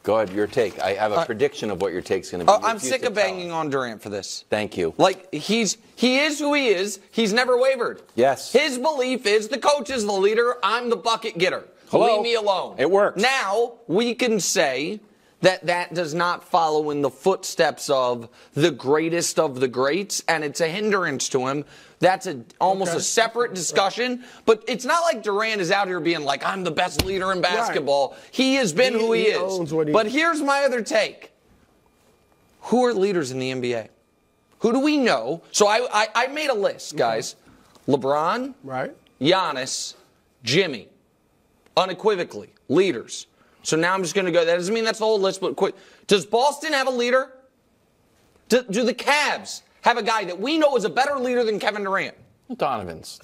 Go ahead, your take. I have a prediction of what your take's going to be. I'm sick of banging on Durant for this. Thank you. Like, he is who he is. He's never wavered. Yes. His belief is the coach is the leader. I'm the bucket getter. Hello? Leave me alone. It works. Now, we can say that does not follow in the footsteps of the greatest of the greats, and it's a hindrance to him. That's almost a separate discussion, but it's not like Durant is out here being like, I'm the best leader in basketball. Right. He has been who he is. But here's my other take. Who are leaders in the NBA? Who do we know? So I made a list, guys. LeBron, right? Giannis, Jimmy, unequivocally, leaders. So now I'm just going to go. That doesn't mean that's the whole list, but quick. Does Boston have a leader? Do the Cavs have a guy that we know is a better leader than Kevin Durant? Donovan's.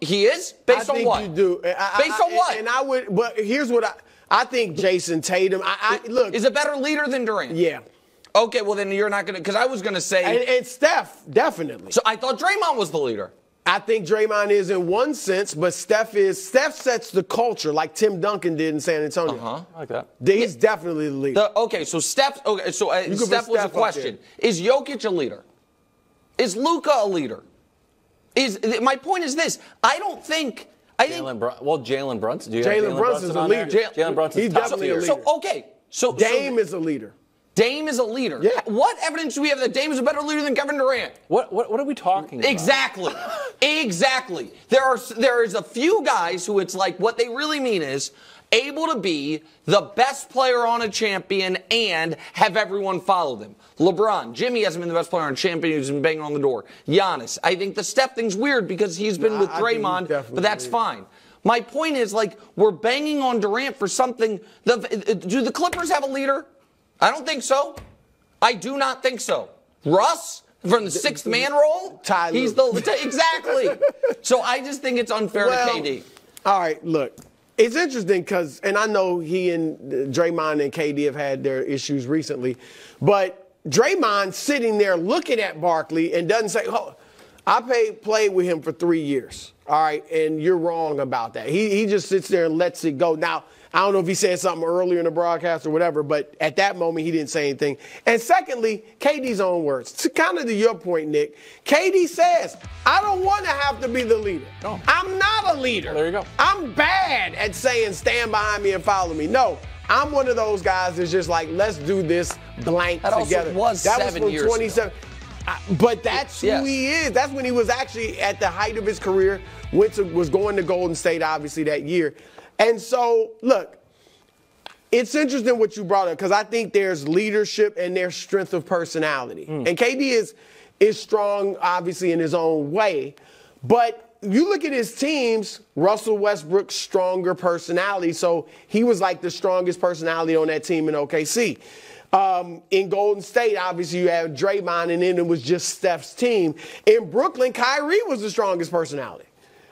He is? Based on what? I think you do. Based on what? And I would, but here's what I think Jason Tatum, look. Is a better leader than Durant? Yeah. Okay, well then you're not going to, because I was going to say. And Steph, definitely. So I thought Draymond was the leader. I think Draymond is in one sense, but Steph sets the culture like Tim Duncan did in San Antonio. I like that. He's definitely the leader. So Steph was a question. Is Jokic a leader? Is Luka a leader? My point is this. I think Jalen Brunson. Jalen Brunson's a leader. Jalen Brunson's top definitely a tier. leader. So Dame is a leader. Dame is a leader. Yeah. What evidence do we have that Dame is a better leader than Kevin Durant? What are we talking about? Exactly. There is a few guys who it's like what they really mean is able to be the best player on a champion and have everyone follow them. LeBron, Jimmy hasn't been the best player on a champion. He's been banging on the door. Giannis, I think the Steph thing's weird because he's been with Draymond, but that's fine. My point is, like, we're banging on Durant for something. Do the Clippers have a leader? I don't think so. I do not think so. Russ, from the sixth man role? He's exactly. So I just think it's unfair to KD. All right, look. It's interesting because, and I know he and Draymond and KD have had their issues recently, but Draymond sitting there looking at Barkley and doesn't say, oh, I played with him for 3 years. All right, and you're wrong about that. He just sits there and lets it go. Now, I don't know if he said something earlier in the broadcast or whatever, but at that moment, he didn't say anything. And secondly, KD's own words. To kind of to your point, Nick, KD says, I don't want to have to be the leader. Oh. I'm not a leader. Well, there you go. I'm bad at saying stand behind me and follow me. No, I'm one of those guys that's just like, let's do this blank together. Also was that 7 was years 27. But that's who he is. That's when he was actually at the height of his career. Was going to Golden State, obviously, that year. And so, look, it's interesting what you brought up because I think there's leadership and there's strength of personality. And KD is strong, obviously, in his own way. But you look at his teams, Russell Westbrook's stronger personality. So he was like the strongest personality on that team in OKC. In Golden State, obviously, you have Draymond, and then it was just Steph's team. In Brooklyn, Kyrie was the strongest personality.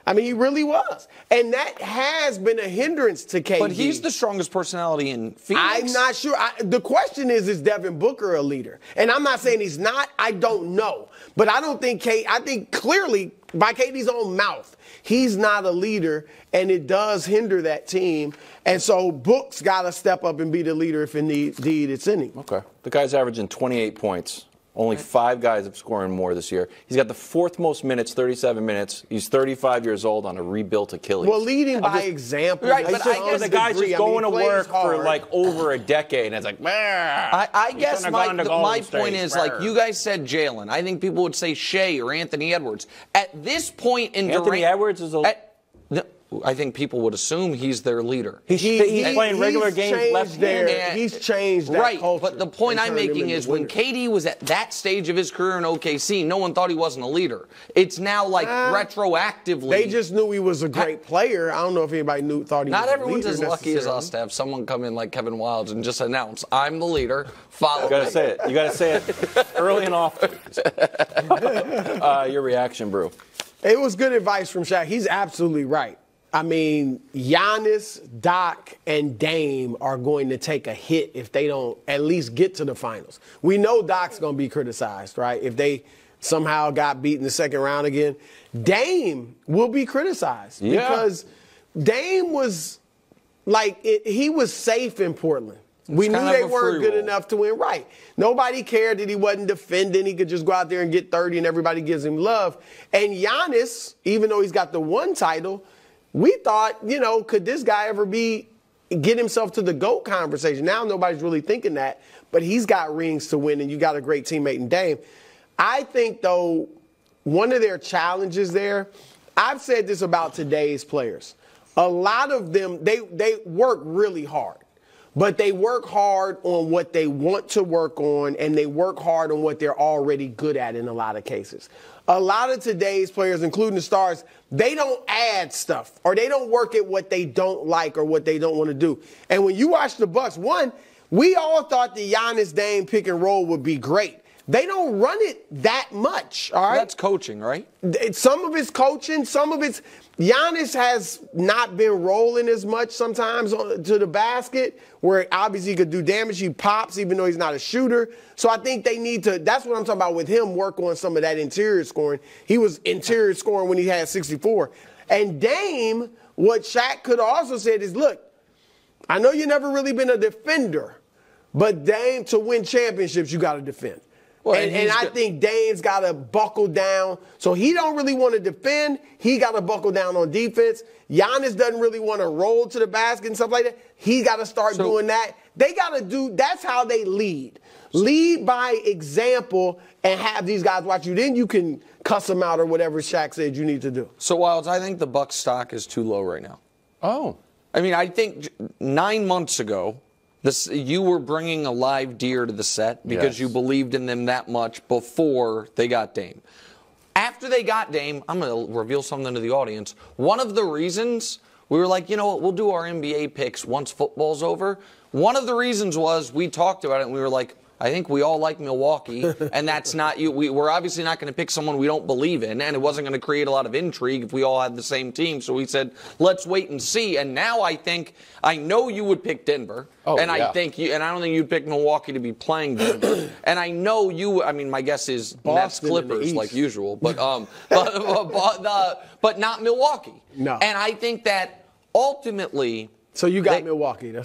I mean, he really was. And that has been a hindrance to KD. But he's the strongest personality in Phoenix. I'm not sure. The question is Devin Booker a leader? And I'm not saying he's not. I don't know. But I don't think I think clearly, by KD's own mouth, he's not a leader, and it does hinder that team. And so Book's got to step up and be the leader if indeed it's in him. Okay. The guy's averaging 28 points. Only 5 guys have scored more this year. He's got the 4th most minutes, 37 minutes. He's 35 years old on a rebuilt Achilles. Well, leading by example. Right, but I guess the guy's just going to work for like over a decade, and it's like, I guess my point is, like, you guys said Jalen. I think people would say Shea or Anthony Edwards. At this point in Anthony Edwards is I think people would assume he's their leader. He's playing regular games left-handed. He's changed that right, culture. But the point I'm making is when KD was at that stage of his career in OKC, no one thought he wasn't a leader. It's now like retroactively. They just knew he was a great player. I don't know if anybody thought he was a leader. Not everyone's as lucky as us to have someone come in like Kevin Wildes and just announce, I'm the leader, follow me. You got to say it. You got to say it early and often. Your reaction, Brew. It was good advice from Shaq. He's absolutely right. I mean, Giannis, Doc, and Dame are going to take a hit if they don't at least get to the finals. We know Doc's going to be criticized, right? If they somehow got beat in the second round again. Dame will be criticized because Dame was like, he was safe in Portland. We knew they weren't good enough to win. Right. Nobody cared that he wasn't defending. He could just go out there and get 30 and everybody gives him love. And Giannis, even though he's got the one title, we thought, could this guy ever get himself to the GOAT conversation? Now nobody's really thinking that, but he's got rings to win and you got a great teammate in Dame. I think, though, one of their challenges there, I've said this about today's players. A lot of them, they work really hard. But they work hard on what they want to work on, and they work hard on what they're already good at in a lot of cases. A lot of today's players, including the stars, they don't add stuff, or they don't work at what they don't like or what they don't want to do. And when you watch the Bucks, we all thought the Giannis Dame pick and roll would be great. They don't run it that much, all right? That's coaching, right? Some of it's coaching, some of it's Giannis has not been rolling as much sometimes to the basket, where obviously he could do damage. He pops even though he's not a shooter. So I think they need to, that's what I'm talking about with him, work on some of that interior scoring. He was interior scoring when he had 64. And Dame, what Shaq could have also said is, look, I know you've never really been a defender, but Dame, to win championships, you got to defend. Well, and I think Dame's got to buckle down. So he don't really want to defend. He got to buckle down on defense. Giannis doesn't really want to roll to the basket and stuff like that. He got to start doing that. They got to do, that's how they lead. Lead by example and have these guys watch you. Then you can cuss them out or whatever Shaq said you need to do. So, Wildes, I think the Bucks stock is too low right now. Oh. I mean, I think 9 months ago, you were bringing a live deer to the set because you believed in them that much before they got Dame. After they got Dame, I'm going to reveal something to the audience. One of the reasons we were like, you know what, we'll do our NBA picks once football's over. One of the reasons was we talked about it and we were like, I think we all like Milwaukee, and that's not you. We're obviously not going to pick someone we don't believe in, and it wasn't going to create a lot of intrigue if we all had the same team. So we said, let's wait and see. And now I know you would pick Denver, and I don't think you'd pick Milwaukee to be playing Denver. And I know you. I mean, my guess is Boston, Nets Clippers like usual, but not Milwaukee. No. And I think that ultimately. So you got Milwaukee.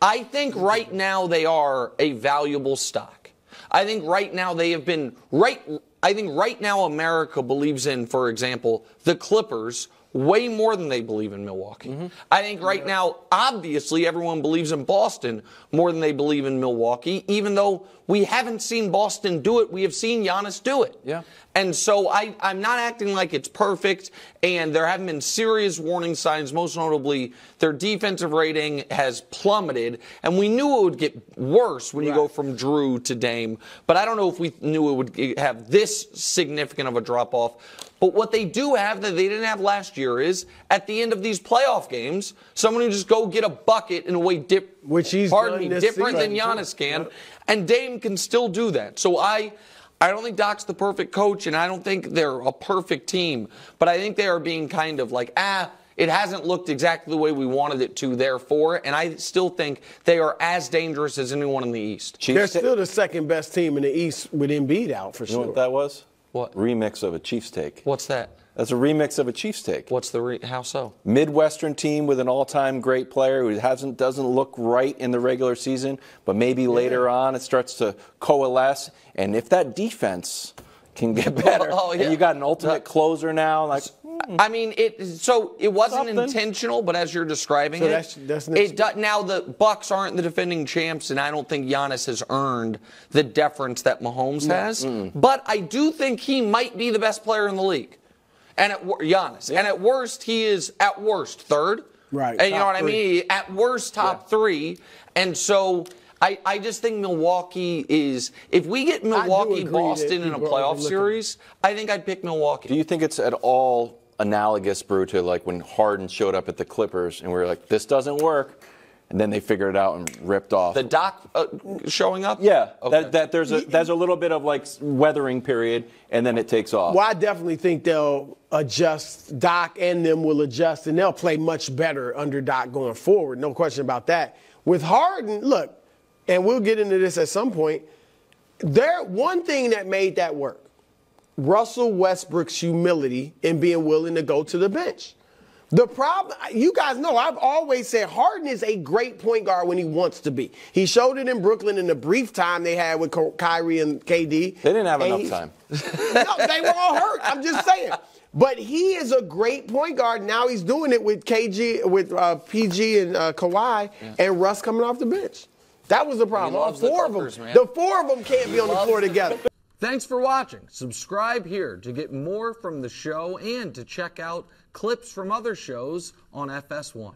I think right now they are a valuable stock. I think right now they have been I think right now America believes in, for example, the Clippers way more than they believe in Milwaukee. Mm-hmm. I think right now, obviously, everyone believes in Boston more than they believe in Milwaukee, even though we haven't seen Boston do it. We have seen Giannis do it. Yeah. And so I'm not acting like it's perfect, and there haven't been serious warning signs. Most notably, their defensive rating has plummeted, and we knew it would get worse when you go from Drew to Dame. But I don't know if we knew it would have this significant of a drop-off. But what they do have that they didn't have last year is, at the end of these playoff games, someone who just go get a bucket in a way different than Giannis can, and Dame can still do that. So I don't think Doc's the perfect coach, and I don't think they're a perfect team, but I think they are being kind of like, it hasn't looked exactly the way we wanted it to, therefore, and I still think they are as dangerous as anyone in the East. They're still the second best team in the East with Embiid out, for sure. You know what that was? What? Remix of a Chiefs take. What's that? That's a remix of a Chiefs take. What's how so? Midwestern team with an all-time great player who doesn't look right in the regular season, but maybe later on it starts to coalesce. And if that defense can get better, and you got an ultimate closer now, I mean, it wasn't intentional, but as you're describing now the Bucks aren't the defending champs, and I don't think Giannis has earned the deference that Mahomes has. But I do think he might be the best player in the league. And Giannis. Yeah. And at worst, he is at worst third. Right. And you know what I mean? At worst, top three. And so I just think Milwaukee is, if we get Milwaukee-Boston in a playoff series, I think I'd pick Milwaukee. Do you think it's at all analogous, Brew, to like when Harden showed up at the Clippers and we were like, this doesn't work? And then they figured it out and ripped off. The Doc showing up? Yeah. Okay. There's a little bit of like weathering period, and then it takes off. Well, I definitely think they'll adjust. Doc and them will adjust, and they'll play much better under Doc going forward. No question about that. With Harden, look, and we'll get into this at some point, one thing that made that work, Russell Westbrook's humility in being willing to go to the bench. The problem, you guys know, I've always said Harden is a great point guard when he wants to be. He showed it in Brooklyn in the brief time they had with Kyrie and KD. They didn't have enough time. No, they were all hurt. I'm just saying. But he is a great point guard. Now he's doing it with PG and Kawhi and Russ coming off the bench. That was the problem. All four of them. The four of them can't be on the floor together. Thanks for watching. Subscribe here to get more from the show and to check out clips from other shows on FS1.